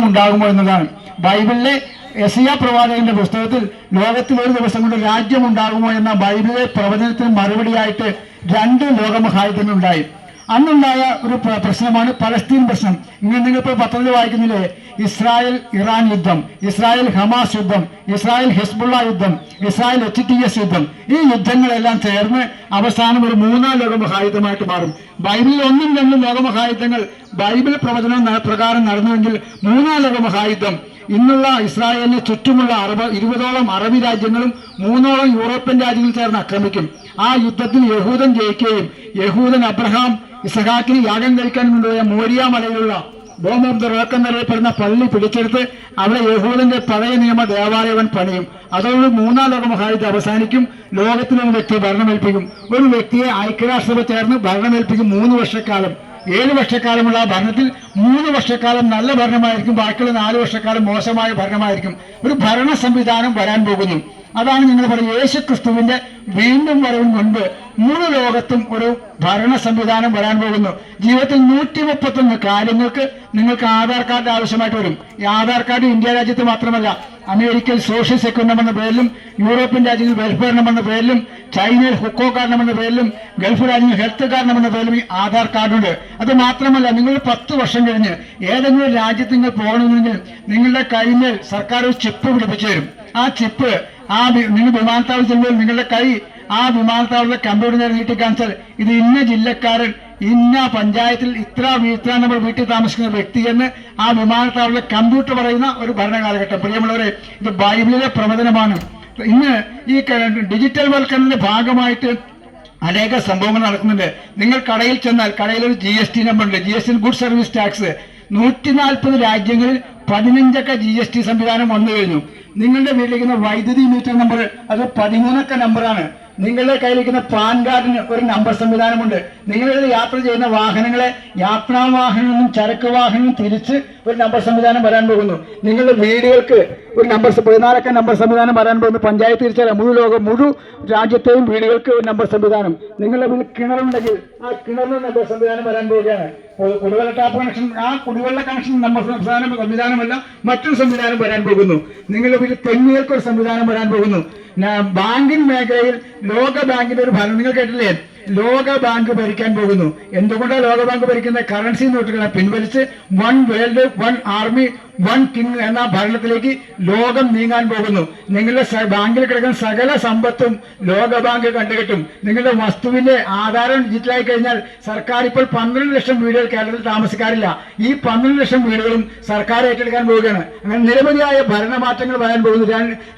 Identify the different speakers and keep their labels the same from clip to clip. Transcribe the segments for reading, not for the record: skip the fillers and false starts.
Speaker 1: ഉണ്ടാകുമോ എന്നതാണ്. ബൈബിളിലെ യെശയ്യാ പ്രവാചകന്റെ പുസ്തകത്തിൽ ലോകത്തിൽ ഒരു ദിവസം കൊണ്ട് രാജ്യമുണ്ടാകുമോ എന്ന ബൈബിളിലെ പ്രവചനത്തിന് മറുപടിയായിട്ട് 2 ലോകമഹായുദ്ധങ്ങൾ ഉണ്ടായി. അന്നുണ്ടായ ഒരു പ്രശ്നമാണ് പലസ്തീൻ പ്രശ്നം. ഇങ്ങനെ നിങ്ങളിപ്പോൾ പത്രത്തിൽ വായിക്കുന്നില്ലേ, ഇസ്രായേൽ ഇറാൻ യുദ്ധം, ഇസ്രായേൽ ഹമാസ് യുദ്ധം, ഇസ്രായേൽ ഹെസ്ബുള്ള യുദ്ധം, ഇസ്രായേൽ HTS യുദ്ധം. ഈ യുദ്ധങ്ങളെല്ലാം ചേർന്ന് അവസാനം ഒരു 3ാം ലോകമഹായുദ്ധമായിട്ട് മാറും. ബൈബിളിൽ 1ഉം 2ഉം ലോകമഹായുദ്ധങ്ങൾ ബൈബിൾ പ്രവചനം പ്രകാരം നടന്നുവെങ്കിൽ 3ാം ലോകമഹായുദ്ധം ഇന്നുള്ള ഇസ്രായേലിന് ചുറ്റുമുള്ള 20ഓളം അറബി രാജ്യങ്ങളും 3ഓളം യൂറോപ്യൻ രാജ്യങ്ങൾ ചേർന്ന് ആക്രമിക്കും. ആ യുദ്ധത്തിൽ യഹൂദൻ ജയിക്കുകയും യഹൂദൻ അബ്രഹാം ഇസഹാക്കിന് യാഗം കഴിക്കാൻ കൊണ്ടുപോയ മോരിയ മലയിലുള്ള ഡോം ഓഫ് ദ റോക്ക് എന്നറിയപ്പെടുന്ന പള്ളി പിടിച്ചെടുത്ത് അവിടെ യഹൂദന്റെ പഴയ നിയമ ദേവാലയവൻ പണിയും. അതോട് 3ാം ലോകമഹായുദ്ധം അവസാനിക്കും. ലോകത്തിലൊരു വ്യക്തി ഭരണമേൽപ്പിക്കും. ഒരു വ്യക്തിയെ ഐക്യരാഷ്ട്രസഭ ചേർന്ന് ഭരണമേൽപ്പിക്കും 3 വർഷക്കാലം. 7 വർഷക്കാലമുള്ള ആ ഭരണത്തിൽ 3 വർഷക്കാലം നല്ല ഭരണമായിരിക്കും, ബാക്കിയുള്ള 4 വർഷക്കാലം മോശമായ ഭരണമായിരിക്കും. ഒരു ഭരണ സംവിധാനം വരാൻ പോകുന്നു. അതാണ് ഞങ്ങൾ പറയുന്നത്, യേശുക്രിസ്തുവിന്റെ വീണ്ടും വരവും കൊണ്ട് മുഴു ലോകത്തും ഒരു ഭരണ സംവിധാനം വരാൻ പോകുന്നു. ജീവിതത്തിൽ 131 കാര്യങ്ങൾക്ക് നിങ്ങൾക്ക് ആധാർ കാർഡ് ആവശ്യമായിട്ട് വരും. ഈ ആധാർ കാർഡ് ഇന്ത്യ രാജ്യത്ത് മാത്രമല്ല, അമേരിക്കയിൽ സോഷ്യൽ സെക്യൂരിറ്റി എന്ന പേരിലും, യൂറോപ്യൻ രാജ്യങ്ങളിൽ വെൽഫെയർ എന്ന പേരിലും, ചൈനയിൽ ഹുക്കോ കാർഡ് എന്ന പേരിലും, ഗൾഫ് രാജ്യങ്ങളിൽ ഹെൽത്ത് കാർഡ് എന്ന പേരിലും ഈ ആധാർ കാർഡുണ്ട്. അത് മാത്രമല്ല, നിങ്ങൾ 10 വർഷം കഴിഞ്ഞ് ഏതെങ്കിലും രാജ്യത്ത് നിങ്ങൾ പോകണമെങ്കിൽ നിങ്ങളുടെ കൈമേൽ സർക്കാർ ഒരു ചിപ്പ് പിടിപ്പിച്ചു തരും. ആ ചിപ്പ് നിങ്ങൾ വിമാനത്താവളത്തിൽ ചെല്ലുമ്പോൾ നിങ്ങളുടെ കൈ ആ വിമാനത്താവളത്തിലെ കമ്പ്യൂട്ടറിനെ നീട്ടി കാണിച്ചാൽ ഇത് ഇന്ന ജില്ലക്കാരൻ ഇന്ന പഞ്ചായത്തിൽ ഇത്ര നമ്പർ വീട്ടിൽ താമസിക്കുന്ന വ്യക്തി എന്ന് ആ വിമാനത്താവളത്തിലെ കമ്പ്യൂട്ടർ പറയുന്ന ഒരു ഭരണകാലഘട്ടം. പ്രിയമുള്ളവരെ, ഇത് ബൈബിളിലെ പ്രവചനമാണ്. ഇന്ന് ഈ ഡിജിറ്റൽ വൽക്കരണത്തിന്റെ ഭാഗമായിട്ട് അനേക സംഭവങ്ങൾ നടക്കുന്നുണ്ട്. നിങ്ങൾ കടയിൽ ചെന്നാൽ കടയിലൊരു GST നമ്പർ ഉണ്ട്, GST ഗുഡ് സർവീസ് ടാക്സ്. 140 രാജ്യങ്ങളിൽ 15 GST സംവിധാനം വന്നു കഴിഞ്ഞു. നിങ്ങളുടെ വീട്ടിലിരിക്കുന്ന വൈദ്യുതി മീറ്റർ നമ്പർ അത് 13 നമ്പറാണ്. നിങ്ങളുടെ കയ്യിലിരിക്കുന്ന പാൻ കാർഡിന് ഒരു നമ്പർ സംവിധാനമുണ്ട്. നിങ്ങളുടെ യാത്ര ചെയ്യുന്ന വാഹനങ്ങളെ യാത്രാ വാഹനവും ചരക്ക് വാഹനവും തിരിച്ച് ഒരു നമ്പർ സംവിധാനം വരാൻ പോകുന്നു. നിങ്ങളുടെ വീടുകൾക്ക് ഒരു നമ്പർ 14 നമ്പർ സംവിധാനം വരാൻ പോകുന്നു. പഞ്ചായത്ത് തിരിച്ചറിയാം, മുഴു രാജ്യത്തെയും വീടുകൾക്ക് ഒരു നമ്പർ സംവിധാനം. നിങ്ങളുടെ വീട്ടിൽ കിണറുണ്ടെങ്കിൽ ആ കിണറിന് നമ്പർ സംവിധാനം വരാൻ പോവുകയാണ്. കുടിവെള്ള ടാപ്പ് കണക്ഷൻ, ആ കുടിവെള്ള കണക്ഷൻ നമ്പർ സംവിധാനമല്ല, മറ്റൊരു സംവിധാനം വരാൻ പോകുന്നു. നിങ്ങളുടെ വീട്ടിൽ തെങ്ങുകൾക്ക് ഒരു സംവിധാനം വരാൻ പോകുന്നു. ബാങ്കിങ് മേഖലയിൽ ലോക ബാങ്കിന്റെ ഒരു ഭരണം നിങ്ങൾ കേട്ടില്ലേ? ലോക ബാങ്ക് ഭരിക്കാൻ പോകുന്നു. എന്തുകൊണ്ടാണ് ലോക ബാങ്ക് ഭരിക്കുന്നത്? കറൻസി നോട്ടുകളെ പിൻവലിച്ച് 1 വേൾഡ് 1 ആർമി 1 കിങ് എന്ന ഭരണത്തിലേക്ക് ലോകം നീങ്ങാൻ പോകുന്നു. നിങ്ങളുടെ ബാങ്കിൽ കിടക്കുന്ന സകല സമ്പത്തും ലോക ബാങ്ക് കണ്ടുകെട്ടും. നിങ്ങളുടെ വസ്തുവിന്റെ ആധാരം ഡിജിറ്റലായി കഴിഞ്ഞാൽ സർക്കാർ ഇപ്പോൾ 12 ലക്ഷം വീടുകൾ കേരളത്തിൽ താമസക്കാരില്ല. ഈ 12 ലക്ഷം വീടുകളും സർക്കാർ ഏറ്റെടുക്കാൻ പോവുകയാണ്. അങ്ങനെ നിരവധിയായ ഭരണമാറ്റങ്ങൾ വരാൻ പോകുന്നു.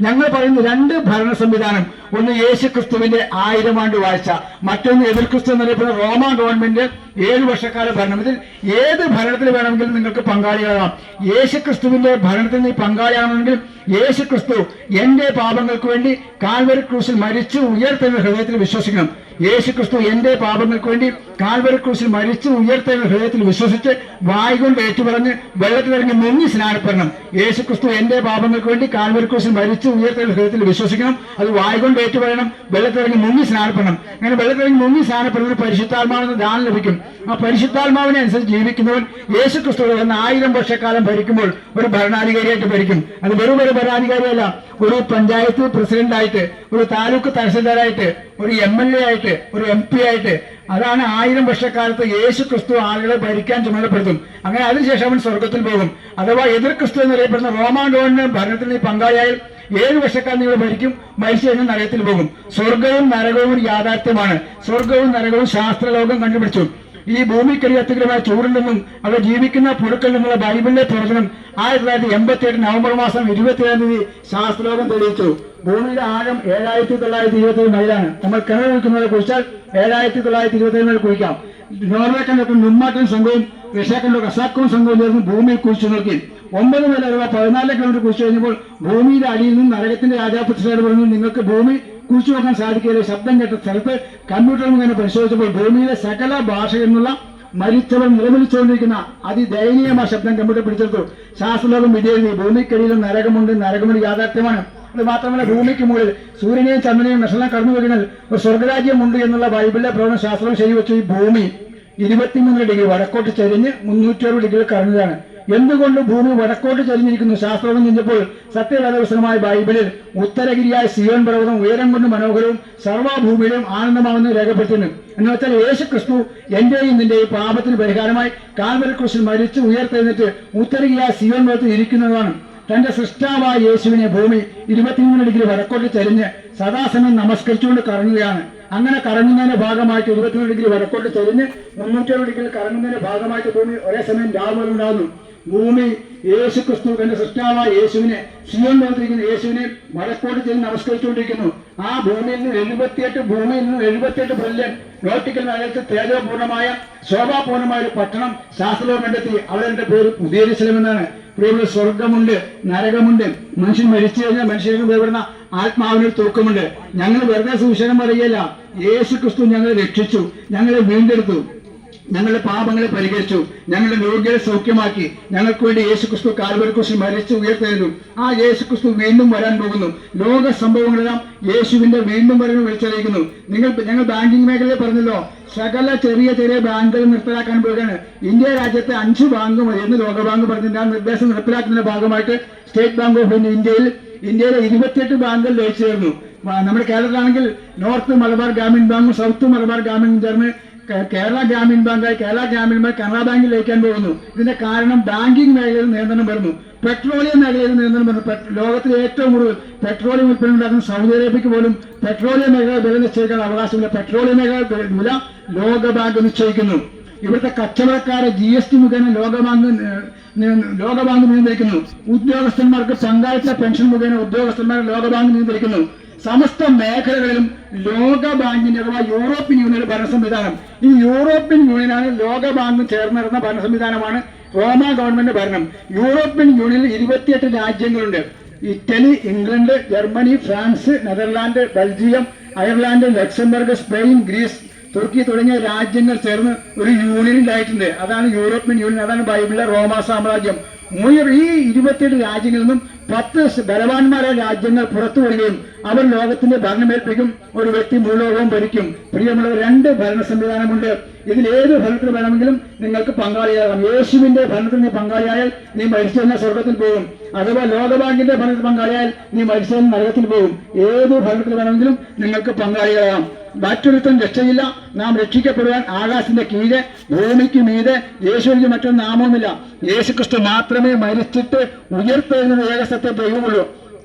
Speaker 1: ഞങ്ങൾ പറയുന്ന 2 ഭരണ സംവിധാനം. ഒന്ന് യേശുക്രിസ്തുവിന്റെ 1000 ആണ്ട് വാഴ്ച, മറ്റൊന്ന് എതിർ ക്രിസ്തു എന്നറിയപ്പെടുന്ന റോമാ ഗവൺമെന്റ് 7 വർഷക്കാല ഭരണം. ഇതിൽ ഏത് ഭരണത്തിൽ വേണമെങ്കിലും നിങ്ങൾക്ക് പങ്കാളിയാകാം. യേശുക്രിസ്തുവിന്റെ ഭരണത്തിൽ നീ പങ്കാളിയാണെങ്കിൽ യേശുക്രിസ്തു എന്റെ പാപങ്ങൾക്ക് വേണ്ടി കാൽവരി ക്രൂശിൽ മരിച്ചു ഉയർത്തെന്ന ഹൃദയത്തിൽ വിശ്വസിക്കണം. യേശുക്രിസ്തു എന്റെ പാപങ്ങൾക്ക് വേണ്ടി കാൽവരി ക്രൂശിൽ മരിച്ചു ഉയർത്തെന്ന ഹൃദയത്തിൽ വിശ്വസിച്ച് വായ്കൊണ്ട് ഏറ്റുപറഞ്ഞ് വെള്ളത്തിലിറങ്ങി മുങ്ങി സ്നാനപ്പെടണം. യേശുക്രിസ്തു എന്റെ പാപങ്ങൾക്ക് വേണ്ടി കാൽവരി ക്രൂശിൽ മരിച്ചു ഉയർത്തെന്ന ഹൃദയത്തിൽ വിശ്വസിക്കണം. അത് വായ്കൊണ്ട് ഏറ്റുപറയണം. വെള്ളത്തിലിറങ്ങി മുങ്ങി സ്നാനപ്പെടണം. അങ്ങനെ വെള്ളത്തിലിറങ്ങി മുങ്ങി സ്നാനപ്പെടുന്നതിന് പരിശുദ്ധാത്മാവിന് ദാനം ലഭിക്കും. ആ പരിശുദ്ധാത്മാവിനെ അനുസരിച്ച് ജീവിക്കുന്നവൻ യേശുക്രിസ്തു 1000 വർഷക്കാലം ഭരിക്കുമ്പോൾ ഒരു ഭരണാധികാരിയായിട്ട് ഭരിക്കും. അത് വെറും ഒരു ഭരണാധികാരിയല്ല, ഒരു പഞ്ചായത്ത് പ്രസിഡന്റായിട്ട്, ഒരു താലൂക്ക് തഹസിൽദാരായിട്ട്, ഒരു MLA ആയിട്ട്, ഒരു MP ആയിട്ട്. അതാണ് 1000 വർഷക്കാലത്ത് യേശു ക്രിസ്തു ആളുകളെ ഭരിക്കാൻ ചുമതലപ്പെടുത്തും. അങ്ങനെ അതിനുശേഷം അവൻ സ്വർഗത്തിൽ പോകും. അഥവാ എതിർ ക്രിസ്തു എന്നറിയപ്പെടുന്ന റോമാ ഗവൺമെന്റ് ഭരണത്തിൽ നീ പങ്കാളിയായാൽ 7 വർഷക്കാലം നിങ്ങൾ ഭരിക്കും. മരിച്ചു കഴിഞ്ഞാൽ നരകത്തിൽ പോകും. സ്വർഗവും നരകവും യാഥാർത്ഥ്യമാണ്. സ്വർഗവും നരകവും ശാസ്ത്രലോകം കണ്ടുപിടിച്ചു. ഈ ഭൂമിക്കടി അത്യഗ്രമായ ചൂടുണ്ടെന്നും അവിടെ ജീവിക്കുന്ന പുഴുക്കളിൽ നിന്നുള്ള ബൈബിളിലെ പ്രവചനം 1987 നവംബർ മാസം 27 തീയതി ശാസ്ത്രലോകം തെളിയിച്ചു. ഭൂമിയുടെ ആഴം 7927 മൈലാണ്. നമ്മൾ കിണർ കുഴിക്കുന്നവരെ കുറിച്ചാൽ 7927 മൈൽ കുഴിക്കാം. നോർവേ കണ്ടപ്പോൾ നുമ്മാറ്റൻ സംഘവും റഷ്യ കണ്ടോ കസാക്കോൺ സംഘവും ചേർന്ന് ഭൂമിയിൽ കുഴിച്ചു നോക്കി. 9 മൈൽ അഥവാ 14 കിലോമീറ്റർ കുഴിച്ചു കഴിഞ്ഞപ്പോൾ ഭൂമിയുടെ അടിയിൽ നിന്നും നരകത്തിന്റെ രാജാപുത്രയോട് പറഞ്ഞു, നിങ്ങൾക്ക് ഭൂമി കുഴിച്ചു നോക്കാൻ സാധിക്കില്ല. ശബ്ദം കേട്ട സ്ഥലത്ത് കമ്പ്യൂട്ടർ മുഖേന പരിശോധിച്ചപ്പോൾ ഭൂമിയിലെ സകല ഭാഷയിൽ നിന്നുള്ള മരിച്ചവർ നിലവിളിച്ചുകൊണ്ടിരിക്കുന്ന അതിദയനീയമായ ശബ്ദം കമ്പ്യൂട്ടർ പിടിച്ചെടുത്തു. ശാസ്ത്രലോകം വിധിയെഴുതി, ഭൂമിക്കടിയിലും നരകമുണ്ട്, നരകമുണ്ട് യാഥാർത്ഥ്യമാണ്. അത് മാത്രമല്ല, ഭൂമിക്ക് മുകളിൽ സൂര്യനെയും ചന്ദ്രനെയും നക്ഷത്രം കടന്നു വരുന്നത് ഒരു സ്വർഗരാജ്യമുണ്ട് എന്നുള്ള ബൈബിളിലെ പ്രവചനം ശാസ്ത്രം ശരിവെച്ചു. ഈ ഭൂമി 23 ഡിഗ്രി വടക്കോട്ട് ചെരിഞ്ഞ് 360 ഡിഗ്രി കറങ്ങുകയാണ്. എന്തുകൊണ്ട് ഭൂമി വടക്കോട്ട് ചെരിഞ്ഞിരിക്കുന്നു? ശാസ്ത്രം ചിന്തിച്ചപ്പോൾ സത്യവേദപുസ്തകമായ ബൈബിളിൽ ഉത്തരഗിരിയായ സിയോൻ പർവ്വതം ഉയരം കൊണ്ട് മനോഹരവും സർവ്വഭൂമിയിലും ആനന്ദമാണെന്ന് രേഖപ്പെടുത്തുന്നു. എന്ന് വെച്ചാൽ യേശു ക്രിസ്തു എന്റെയും നിന്റെയും പാപത്തിന് പരിഹാരമായി കാൽവരി ക്രൂശിൽ മരിച്ച് ഉയർത്തെഴുന്നിട്ട് ഉത്തരഗിരിയായ സിയോൻ പർവ്വതത്തിൽ ഇരിക്കുന്നതാണ്. തന്റെ സൃഷ്ടാവായ യേശുവിനെ ഭൂമി 23 ഡിഗ്രി വടക്കോട്ട് ചെരിഞ്ഞ് സദാസനം നമസ്കരിച്ചുകൊണ്ട് കറങ്ങുകയാണ്. അങ്ങനെ കറങ്ങുന്നതിന്റെ ഭാഗമായിട്ട് 23 ഡിഗ്രി വടക്കോട്ട് ചെരിഞ്ഞ് 360 ഡിഗ്രി കറങ്ങുന്നതിന്റെ ഭാഗമായിട്ട് ഭൂമി ഒരേ സമയം രാവുകൾ ഉണ്ടാകുന്നു. ഭൂമി യേശു ക്രിസ്തു തന്റെ സൃഷ്ടാവായ യേശുവിനെ സിയോൻ പർവ്വതത്തിരിക്കുന്ന യേശുവിനെ വടക്കോട്ട് ചെന്ന് നമസ്കരിച്ചുകൊണ്ടിരിക്കുന്നു. ആ ഭൂമിയിൽ നിന്ന് 78 ബില്യൺ നോട്ടിക്കൽ മൈലത്തിൽ തേജോപൂർണമായ ശോഭാപൂർണമായ ഒരു പട്ടണം ശാസ്ത്രലോകം കണ്ടെത്തി. അവരുടെ പേര് പുതിയ യെരൂശലേം എന്നാണ്. പ്രിയമുള്ള, സ്വർഗമുണ്ട്, നരകമുണ്ട്. മനുഷ്യൻ മരിച്ചു കഴിഞ്ഞാൽ മനുഷ്യർക്ക് വേർപെടുന്ന ആത്മാവിനൊരു തൂക്കമുണ്ട്. ഞങ്ങൾ വെറുതെ സുവിശേഷം പറയുകയല്ല. യേശു ക്രിസ്തു ഞങ്ങളെ രക്ഷിച്ചു, ഞങ്ങളെ വീണ്ടെടുത്തു, ഞങ്ങളുടെ പാപങ്ങളെ പരിഹരിച്ചു, ഞങ്ങളുടെ രോഗികളെ സൗഖ്യമാക്കി. ഞങ്ങൾക്ക് വേണ്ടി യേശു ക്രിസ്തു കാൽവരി ക്രൂശിൽ മരിച്ചു ഉയർത്തെഴുന്നു. ആ യേശു ക്രിസ്തു വീണ്ടും വരാൻ പോകുന്നു. ലോക സംഭവങ്ങളെല്ലാം യേശുവിന്റെ വീണ്ടും വരവ് വിളിച്ചറിയിക്കുന്നു. ഞങ്ങൾ ബാങ്കിങ് മേഖലയിൽ പറഞ്ഞല്ലോ, സകല ചെറിയ ബാങ്കുകൾ നിർത്തലാക്കാൻ പോവുകയാണ്. ഇന്ത്യ രാജ്യത്തെ 5 ബാങ്ക് മതി എന്ന് ലോകബാങ്ക് പറഞ്ഞിട്ട് ആ നിർദ്ദേശം നടപ്പിലാക്കുന്നതിന്റെ ഭാഗമായിട്ട് സ്റ്റേറ്റ് ബാങ്ക് ഓഫ് ഇന്ത്യയിലെ 28 ബാങ്കുകൾ ലയിച്ചു ചേർന്നു. നമ്മുടെ കേരളത്തിലാണെങ്കിൽ നോർത്ത് മലബാർ ഗ്രാമീൺ ബാങ്കും സൗത്ത് മലബാർ ഗ്രാമീൺ ചേർന്ന് കേരള ഗ്രാമീൺ ബാങ്കായി കേരള ഗ്രാമീൺ ബാങ്ക് കനറ ബാങ്കിൽ ലയിക്കാൻ പോകുന്നു. ഇതിന്റെ കാരണം ബാങ്കിങ് മേഖലയിൽ നിയന്ത്രണം വരുന്നു, പെട്രോളിയം മേഖലയിൽ നിയന്ത്രണം വരുന്നു. ലോകത്തിലെ ഏറ്റവും കൂടുതൽ പെട്രോളിയം ഉൽപ്പന്നം ഉണ്ടാക്കുന്ന സൗദി അറേബ്യക്ക് പോലും പെട്രോളിയം മേഖല വില നിശ്ചയിക്കാൻ അവകാശമില്ല. പെട്രോളിയം മേഖല വില ലോകബാങ്ക് നിശ്ചയിക്കുന്നു. ഇവിടുത്തെ കച്ചവടക്കാരെ GST മുഖേന ലോകബാങ്ക് നിയന്ത്രിക്കുന്നു. ഉദ്യോഗസ്ഥന്മാർക്ക് പങ്കാളിത്ത പെൻഷൻ മുഖേന ഉദ്യോഗസ്ഥന്മാരെ ലോകബാങ്ക് നിയന്ത്രിക്കുന്നു. സമസ്ത മേഖലകളിലും ലോകബാങ്കിന്റെ അഥവാ യൂറോപ്യൻ യൂണിയന്റെ ഭരണ സംവിധാനം. ഈ യൂറോപ്യൻ യൂണിയനാണ് ലോകബാങ്ക് ചേർന്നിരുന്ന ഭരണ സംവിധാനമാണ് റോമ ഗവൺമെന്റ് ഭരണം. യൂറോപ്യൻ യൂണിയനിൽ 28 രാജ്യങ്ങളുണ്ട്. Italy, England, Germany, France, Netherland, Belgium, Ireland, Luxembourg, Spain, Greece, തുർക്കി തുടങ്ങിയ രാജ്യങ്ങൾ ചേർന്ന് ഒരു യൂണിയൻ ഉണ്ടായിട്ടുണ്ട്. അതാണ് യൂറോപ്യൻ യൂണിയൻ. അതാണ് ബൈബിളിലെ റോമ സാമ്രാജ്യം. ഈ 28 രാജ്യങ്ങളിൽ നിന്നും 10 ബലവാന്മാരായ രാജ്യങ്ങൾ പുറത്തു വരികയും അവർ ലോകത്തിന്റെ ഭരണമേൽപ്പിക്കും. ഒരു വ്യക്തി ഭൂലോകവും ഭരിക്കും. പ്രിയമുള്ള 2 ഭരണ സംവിധാനമുണ്ട്. ഇതിൽ ഏത് ഭരണത്തിൽ വേണമെങ്കിലും നിങ്ങൾക്ക് പങ്കാളിയാകാം. യേശുവിന്റെ ഭരണത്തിൽ നീ പങ്കാളിയായാൽ നീ മരിച്ചു കഴിഞ്ഞാൽ സ്വർഗത്തിൽ പോകും. അഥവാ ലോകബാങ്കിന്റെ ഭരണത്തിൽ പങ്കാളിയായാൽ നീ മരിച്ചു കഴിഞ്ഞാൽ നരകത്തിൽ പോകും. ഏത് ഭരണത്തിൽ വേണമെങ്കിലും നിങ്ങൾക്ക് പങ്കാളികളാകാം. മറ്റൊരുത്തൻ രക്ഷയില്ല. നാം രക്ഷിക്കപ്പെടുവാൻ ആകാശത്തിന്റെ കീഴെ ഭൂമിക്ക് മീതെ യേശുവിന് മറ്റൊരു നാമവുമില്ല. യേശുക്രിസ്തു മാത്രമേ മരിച്ചിട്ട് ഉയർത്തെഴുന്ന ഏകസത്യ ദൈവമുള്ളൂ.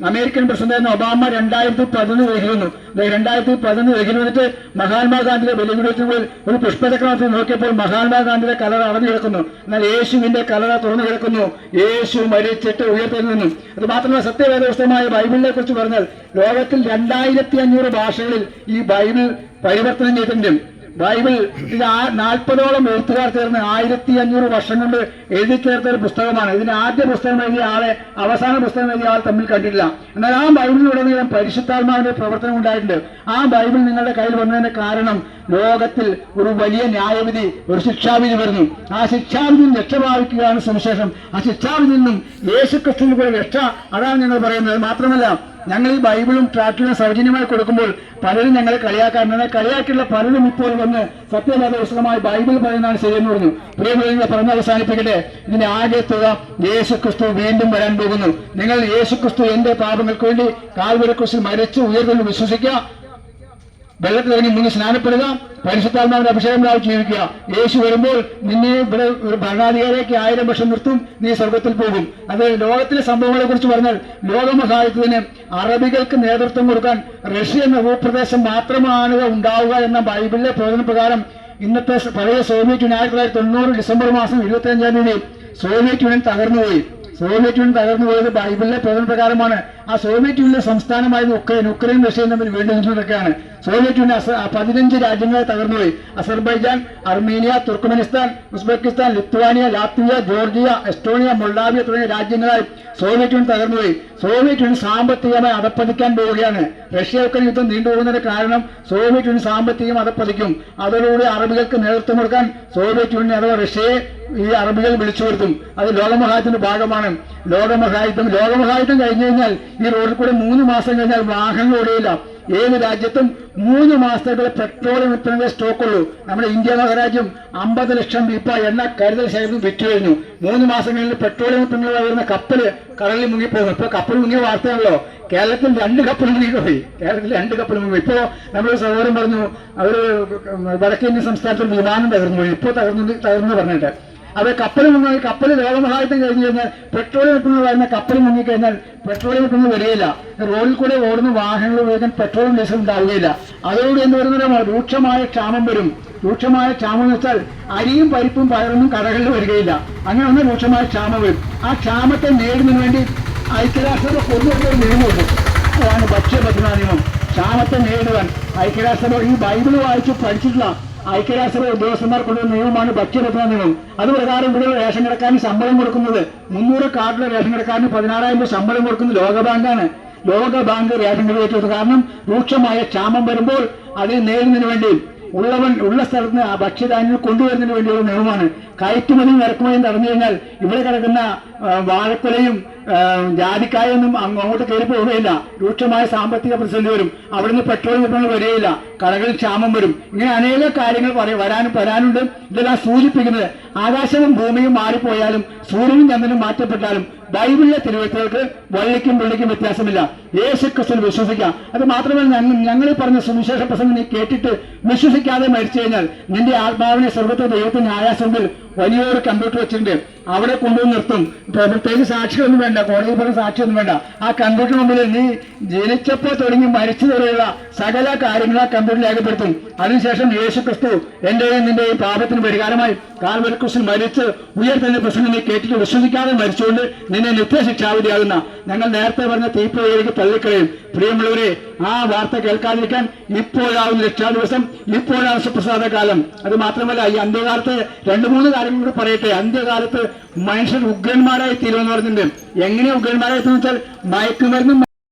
Speaker 1: അമേരിക്കൻ പ്രസിഡന്റ് ഒബാമ 2011 എഴുതുന്നു. 2011 എഴുതിട്ട് മഹാത്മാഗാന്ധിയുടെ ബലിപീഠത്തിൽ ഒരു പുഷ്പചക്രത്തിൽ നോക്കിയപ്പോൾ മഹാത്മാഗാന്ധിയുടെ കലറ അടഞ്ഞു കിടക്കുന്നു. എന്നാൽ യേശുവിന്റെ കലറ തുറന്നു കിടക്കുന്നു. യേശു മരിച്ചിട്ട് ഉയർത്തെഴുന്നു. അത് മാത്രമല്ല, സത്യവേദപുസ്തകമായ ബൈബിളിനെ കുറിച്ച് പറഞ്ഞാൽ ലോകത്തിൽ 2500 ഭാഷകളിൽ ഈ ബൈബിൾ പരിവർത്തനം ചെയ്തിട്ടുണ്ട്. ബൈബിൾ ഇത് 40ഓളം എഴുത്തുകാർ ചേർന്ന് 1500 വർഷം കൊണ്ട് എഴുതി ചേർത്ത ഒരു പുസ്തകമാണ്. ഇതിന്റെ ആദ്യ പുസ്തകം എഴുതിയ ആളെ അവസാന പുസ്തകം എഴുതിയ ആൾ തമ്മിൽ കണ്ടിട്ടില്ല. എന്നാൽ ആ ബൈബിളിലുടനീളം പരിശുദ്ധാത്മാവിന്റെ പ്രവർത്തനം ഉണ്ടായിട്ടുണ്ട്. ആ ബൈബിൾ നിങ്ങളുടെ കയ്യിൽ വന്നതിന്റെ കാരണം ലോകത്തിൽ ഒരു വലിയ ന്യായവിധി, ഒരു ശിക്ഷാവിധി വരുന്നു. ആ ശിക്ഷാവിധിയിൽ രക്ഷ പ്രാപിക്കുകയാണ് സുവിശേഷം. ആ ശിക്ഷാവിധിയിൽ നിന്നും യേശുക്രിസ്തുവിന് കൂടെ രക്ഷ, അതാണ് ഞങ്ങൾ പറയുന്നത്. മാത്രമല്ല, ഞങ്ങൾ ഈ ബൈബിളും ട്രാക്റ്റിലും സൗജന്യമായി കൊടുക്കുമ്പോൾ പലരും ഞങ്ങളെ കളിയാക്കാറുണ്ട്. കളിയാക്കിയുള്ള പലരും ഇപ്പോൾ വന്ന് സത്യവേദപുസ്തകമായി ബൈബിൾ പറയുന്നതാണ് ശരിയെന്ന് പറഞ്ഞു. പ്രിയമുള്ളവരെ, പറഞ്ഞ് അവസാനിപ്പിക്കട്ടെ. ഇതിന്റെ ആകെ തുക യേശുക്രിസ്തു വീണ്ടും വരാൻ പോകുന്നു. നിങ്ങൾ യേശുക്രിസ്തു എന്റെ പാപങ്ങൾക്ക് വേണ്ടി കാൽവരി ക്രൂശിൽ മരിച്ചു ഉയർന്നു വിശ്വസിക്കുക, വെള്ളത്തിൽ ഇറങ്ങി മുങ്ങി സ്നാനപ്പെടുക, പരിശുദ്ധാത്മാവിന്റെ അഭിഷേകം പ്രാപിച്ച് ജീവിക്കുക. യേശു വരുമ്പോൾ നിന്നെ ഇവിടെ ഒരു ഭരണാധികാരിക്ക് 1000 വർഷം നിർത്തും, നീ സ്വർഗത്തിൽ പോകും. അത് ലോകത്തിലെ സംഭവങ്ങളെ കുറിച്ച് പറഞ്ഞാൽ ലോകമഹായുദ്ധത്തിന് അറബികൾക്ക് നേതൃത്വം കൊടുക്കാൻ റഷ്യ എന്ന ഭൂപ്രദേശം മാത്രമാണ് ഉണ്ടാവുക എന്ന ബൈബിളിലെ പ്രവചന പ്രകാരം ഇന്നത്തെ പഴയ സോവിയറ്റ് യൂണിയൻ 1990 ഡിസംബർ മാസം 25-ാം തീയതി സോവിയറ്റ് യൂണിയൻ തകർന്നുപോയി. സോവിയറ്റ് യൂണിയൻ തകർന്നു പോയത് ബൈബിളിലെ പ്രവചന പ്രകാരമാണ്. ആ സോവിയറ്റ് യൂണിയൻ സംസ്ഥാനമായിരുന്നു ഉക്രൈൻ റഷ്യയും തമ്മിൽ വീണ്ടും നിന്നതൊക്കെയാണ്. സോവിയറ്റ് യൂണിയൻ 15 രാജ്യങ്ങളെ തകർന്നുപോയി. Azerbaijan, Armenia, Turkmenistan, Uzbekistan, Lithuania, Latvia, Georgia, Estonia, Moldavia തുടങ്ങിയ രാജ്യങ്ങളായി സോവിയറ്റ് യൂണിയൻ തകർന്നുപോയി. സോവിയറ്റ് യൂണിയൻ സാമ്പത്തികമായി അധപ്പതിക്കാൻ പോവുകയാണ്. റഷ്യ ഉക്രൈൻ യുദ്ധം നീണ്ടുപോകുന്നതിന്റെ കാരണം സോവിയറ്റ് യൂണിയൻ സാമ്പത്തികം അധപ്പതിക്കും. അതോടുകൂടി അറബികൾക്ക് നേതൃത്വം കൊടുക്കാൻ സോവിയറ്റ് യൂണിയൻ അഥവാ റഷ്യയെ ഈ അറബികൾ വിളിച്ചു വരുത്തും. അത് ലോകമഹായുദ്ധത്തിന്റെ ഭാഗമാണ്. ലോകമഹായുദ്ധം കഴിഞ്ഞു കഴിഞ്ഞാൽ ഈ റോഡിൽ കൂടെ 3 മാസം കഴിഞ്ഞാൽ വാഹനങ്ങൾ ഓടിയില്ല. ഏത് രാജ്യത്തും 3 മാസത്തേക്കുള്ള പെട്രോളിയം ഉൽപ്പന്നങ്ങളുടെ സ്റ്റോക്കുള്ളൂ. നമ്മുടെ ഇന്ത്യ മഹാരാജ്യം 50 ലക്ഷം ഇപ്പൊ എണ്ണ കരുതൽ ശേഖരം വിറ്റു കഴിഞ്ഞു. 3 മാസങ്ങളിൽ പെട്രോളിയം ഉൽപ്പന്നങ്ങൾ വരുന്ന കപ്പല് കടലിൽ മുങ്ങിപ്പോകും. ഇപ്പൊ കപ്പൽ മുങ്ങിയ വാർത്തയാണല്ലോ. കേരളത്തിൽ 2 കപ്പൽ മുങ്ങിപ്പോയി. കേരളത്തിൽ 2 കപ്പൽ മുങ്ങി. ഇപ്പോ നമ്മൾ സഹോദരൻ പറഞ്ഞു അവര് വടക്കേന്ത്യൻ സംസ്ഥാനത്തിൽ വിമാനം തകർന്നു പോയി. ഇപ്പോ തകർന്നു പറഞ്ഞിട്ട് അത് കപ്പൽ മുങ്ങി. കപ്പൽ ലോകമഹായുദ്ധം കഴിഞ്ഞു കഴിഞ്ഞാൽ പെട്രോളിയം ഉൽപ്പന്നങ്ങൾ വരുന്ന കപ്പൽ മുങ്ങിക്കഴിഞ്ഞാൽ പെട്രോളിയം ഉൽപ്പന്നങ്ങൾ വരികയില്ല. റോഡിൽ കൂടെ ഓടുന്ന വാഹനങ്ങൾ ഉപയോഗിക്കാൻ പെട്രോളും ഡീസലും ഉണ്ടാവുകയില്ല. അതോടുകൂടി എന്ന് പറയുന്നത് രൂക്ഷമായ ക്ഷാമം വരും. രൂക്ഷമായ ക്ഷാമം എന്ന് വെച്ചാൽ അരിയും പരിപ്പും പയറൊന്നും കടകളിൽ വരികയില്ല. അങ്ങനെ വന്ന രൂക്ഷമായ ക്ഷാമം വരും. ആ ക്ഷാമത്തെ നേടുന്നതിന് വേണ്ടി ഐക്യരാഷ്ട്രസഭ കൊണ്ടുവരുന്ന ഒരു നിയമമുണ്ട്. അതാണ് ഭക്ഷ്യഭദ്രതാ നിയമം. ക്ഷാമത്തെ നേടുവാൻ ഐക്യരാഷ്ട്രസഭ ഈ ബൈബിൾ വായിച്ച് പഠിച്ചിട്ടുള്ള ഐക്യരാഷ്ട്രസഭ ഉദ്യോഗസ്ഥന്മാർ കൊണ്ടുവരുന്ന നിയമമാണ് ഭക്ഷ്യഭദ്രതാ നിയമം. അത് പ്രകാരം ഇവിടെ റേഷൻ കടക്കാരന് ശമ്പളം കൊടുക്കുന്നത് 300 കാർഡിലെ റേഷൻ കടക്കാരന് 16,000 രൂപ ശമ്പളം കൊടുക്കുന്നത് ലോകബാങ്കാണ്. ലോകബാങ്ക് റേഷൻ കട ഏറ്റെടുത്തു. കാരണം രൂക്ഷമായ ക്ഷാമം വരുമ്പോൾ അതിനെ നേടുന്നതിന് വേണ്ടി ഉള്ള സ്ഥലത്ത് നിന്ന് ഭക്ഷ്യധാന്യങ്ങൾ കൊണ്ടുവരുന്നതിന് വേണ്ടിയുള്ള നിയമമാണ്. കയറ്റുമതിയും ഇറക്കുമതിയും തടഞ്ഞു കഴിഞ്ഞാൽ ഇവിടെ കിടക്കുന്ന വാഴക്കൊലയും ജാതിക്കായൊന്നും അങ്ങോട്ട് കയറി പോവുകയില്ല. രൂക്ഷമായ സാമ്പത്തിക പ്രതിസന്ധി വരും. അവിടുന്ന് പെട്രോളിയം ഉൽപ്പന്നങ്ങൾ വരികയില്ല. കടകളിൽ ക്ഷാമം വരും. ഇങ്ങനെ അനേക കാര്യങ്ങൾ വരാനുണ്ട്. ഇതെല്ലാം സൂചിപ്പിക്കുന്നത് ആകാശവും ഭൂമിയും മാറിപ്പോയാലും സൂര്യനും ചന്ദ്രനും മാറ്റപ്പെട്ടാലും ബൈബിളിലെ തിരുവഴുത്തുകൾക്ക് വള്ളിക്കും പുള്ളിക്കും വ്യത്യാസമില്ല. യേശുക്രിസ്തുവിൽ വിശ്വസിക്കാം. അത് മാത്രമല്ല ഞങ്ങൾ പറഞ്ഞ സുവിശേഷ പ്രസംഗം നീ കേട്ടിട്ട് വിശ്വസിക്കാതെ മരിച്ചു കഴിഞ്ഞാൽ നിന്റെ ആത്മാവിനെ സ്വർഗത്തെ ദൈവത്തിന്റെ ആയാസത്തിൽ വലിയൊരു കമ്പ്യൂട്ടർ വെച്ചിട്ടുണ്ട്. അവിടെ കൊണ്ടുവന്ന് നിർത്തും. പ്രത്യേക സാക്ഷികളൊന്നും വേണ്ട, കോടതിയിൽ പറഞ്ഞ സാക്ഷിയൊന്നും വേണ്ട. ആ കമ്പ്യൂട്ടർ മുമ്പിൽ നീ ജനിച്ചപ്പോൾ തുടങ്ങി മരിച്ചു വരെയുള്ള സകല കാര്യങ്ങൾ ആ കമ്പ്യൂട്ടറിൽ രേഖപ്പെടുത്തും. അതിനുശേഷം യേശുക്രിസ്തു എന്റെയും നിന്റെയും പാപത്തിന് പരിഹാരമായി കാൽവരി ക്രൂശിൽ മരിച്ച് ഉയർത്തുന്ന പ്രസംഗം നീ കേട്ടിട്ട് വിശ്വസിക്കാതെ മരിച്ചുകൊണ്ട് നിന്നെ നിത്യശിക്ഷാവിധിയാകുന്ന ഞങ്ങൾ നേരത്തെ പറഞ്ഞ തീപ്പൊഴിയിലേക്ക് തള്ളിക്കളയും. പ്രിയമുള്ളവരെ, ആ വാർത്ത കേൾക്കാതിരിക്കാൻ ഇപ്പോഴാവുന്ന രക്ഷാദിവസം, ഇപ്പോഴാണ് സുപ്രസാദ കാലം. അത് മാത്രമല്ല ഈ അന്ത്യകാലത്ത് 2-3 കാര്യങ്ങൾ കൂടി പറയട്ടെ. അന്ത്യകാലത്ത് മനുഷ്യർ ഉഗ്രന്മാരായി തീരുമെന്ന് പറഞ്ഞിട്ടുണ്ട്. എങ്ങനെ ഉഗ്രന്മാരായി തീരുമെന്ന് വെച്ചാൽ മയക്കുമരുന്നും